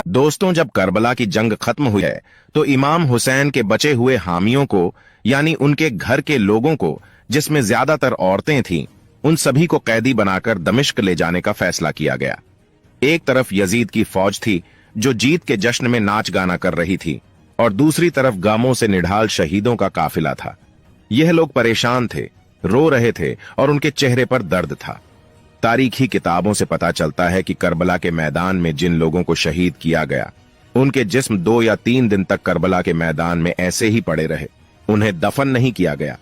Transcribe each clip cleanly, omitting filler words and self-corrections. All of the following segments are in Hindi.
दोस्तों, जब करबला की जंग खत्म हुई है तो इमाम हुसैन के बचे हुए हामियों को, यानी उनके घर के लोगों को, जिसमें ज्यादातर औरतें थीं, उन सभी को कैदी बनाकर दमिश्क ले जाने का फैसला किया गया। एक तरफ यजीद की फौज थी जो जीत के जश्न में नाच गाना कर रही थी, और दूसरी तरफ गामों से निढाल शहीदों का काफिला था। यह लोग परेशान थे, रो रहे थे और उनके चेहरे पर दर्द था। तारीखी किताबों से पता चलता है कि करबला के मैदान में जिन लोगों को शहीद किया गया, उनके जिस्म 2 या 3 दिन तक करबला के मैदान में ऐसे ही पड़े रहे, उन्हें दफन नहीं किया गया।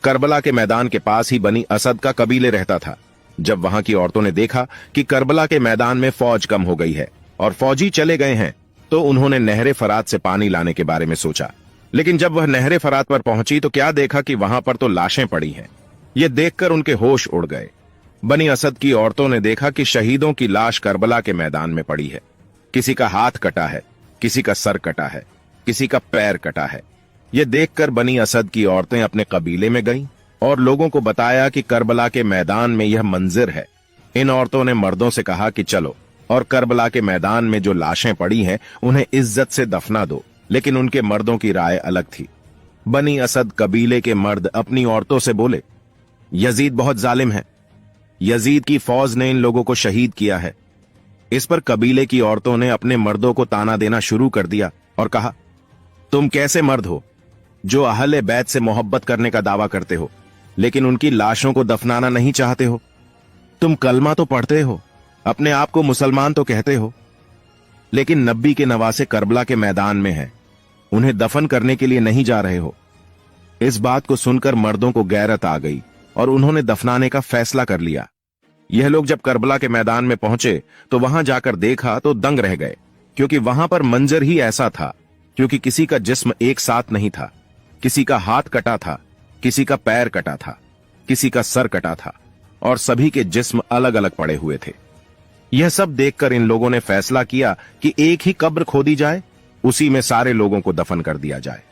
करबला के मैदान के पास ही बनी असद का कबीले रहता था। जब वहां की औरतों ने देखा कि करबला के मैदान में फौज कम हो गई है और फौजी चले गए हैं, तो उन्होंने नहरे फरात से पानी लाने के बारे में सोचा। लेकिन जब वह नहरे फरात पर पहुंची तो क्या देखा कि वहां पर तो लाशें पड़ी हैं। ये देखकर उनके होश उड़ गए। बनी असद की औरतों ने देखा कि शहीदों की लाश करबला के मैदान में पड़ी है। किसी का हाथ कटा है, किसी का सर कटा है, किसी का पैर कटा है। यह देखकर बनी असद की औरतें अपने कबीले में गईं और लोगों को बताया कि करबला के मैदान में यह मंजिर है। इन औरतों ने मर्दों से कहा कि चलो और करबला के मैदान में जो लाशें पड़ी हैं उन्हें इज्जत से दफना दो, लेकिन उनके मर्दों की राय अलग थी। बनी असद कबीले के मर्द अपनी औरतों से बोले, यजीद बहुत जालिम है, यजीद की फौज ने इन लोगों को शहीद किया है। इस पर कबीले की औरतों ने अपने मर्दों को ताना देना शुरू कर दिया और कहा, तुम कैसे मर्द हो जो अहले बैत से मोहब्बत करने का दावा करते हो, लेकिन उनकी लाशों को दफनाना नहीं चाहते हो? तुम कलमा तो पढ़ते हो, अपने आप को मुसलमान तो कहते हो, लेकिन नबी के नवासे करबला के मैदान में हैं, उन्हें दफन करने के लिए नहीं जा रहे हो। इस बात को सुनकर मर्दों को गैरत आ गई और उन्होंने दफनाने का फैसला कर लिया। यह लोग जब करबला के मैदान में पहुंचे तो वहां जाकर देखा तो दंग रह गए, क्योंकि वहां पर मंजर ही ऐसा था, क्योंकि किसी का जिस्म एक साथ नहीं था। किसी का हाथ कटा था, किसी का पैर कटा था, किसी का सर कटा था, और सभी के जिस्म अलग अलग पड़े हुए थे। यह सब देखकर इन लोगों ने फैसला किया कि एक ही कब्र खोदी जाए, उसी में सारे लोगों को दफन कर दिया जाए।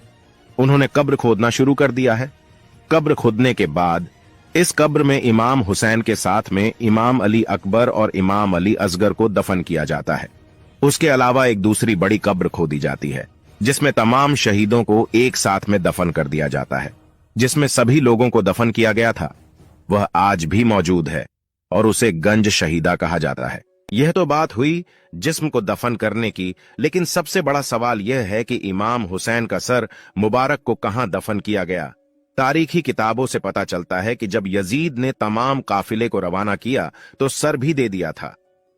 उन्होंने कब्र खोदना शुरू कर दिया है। कब्र खोदने के बाद इस कब्र में इमाम हुसैन के साथ में इमाम अली अकबर और इमाम अली असगर को दफन किया जाता है। उसके अलावा एक दूसरी बड़ी कब्र खोदी जाती है जिसमें तमाम शहीदों को एक साथ में दफन कर दिया जाता है। जिसमें सभी लोगों को दफन किया गया था वह आज भी मौजूद है और उसे गंज शहीदा कहा जाता है। यह तो बात हुई जिस्म को दफन करने की, लेकिन सबसे बड़ा सवाल यह है कि इमाम हुसैन का सर मुबारक को कहां दफन किया गया। तारीखी किताबों से पता चलता है कि जब यजीद ने तमाम काफिले को रवाना किया तो सर भी दे दिया था,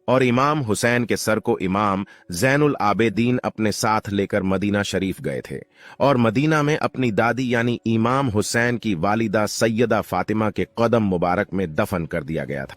और इमाम हुसैन के सर को इमाम जैनुल आबेदीन अपने साथ लेकर मदीना शरीफ गए थे, और मदीना में अपनी दादी यानी इमाम हुसैन की वालिदा सैयदा फातिमा के कदम मुबारक में दफन कर दिया गया था।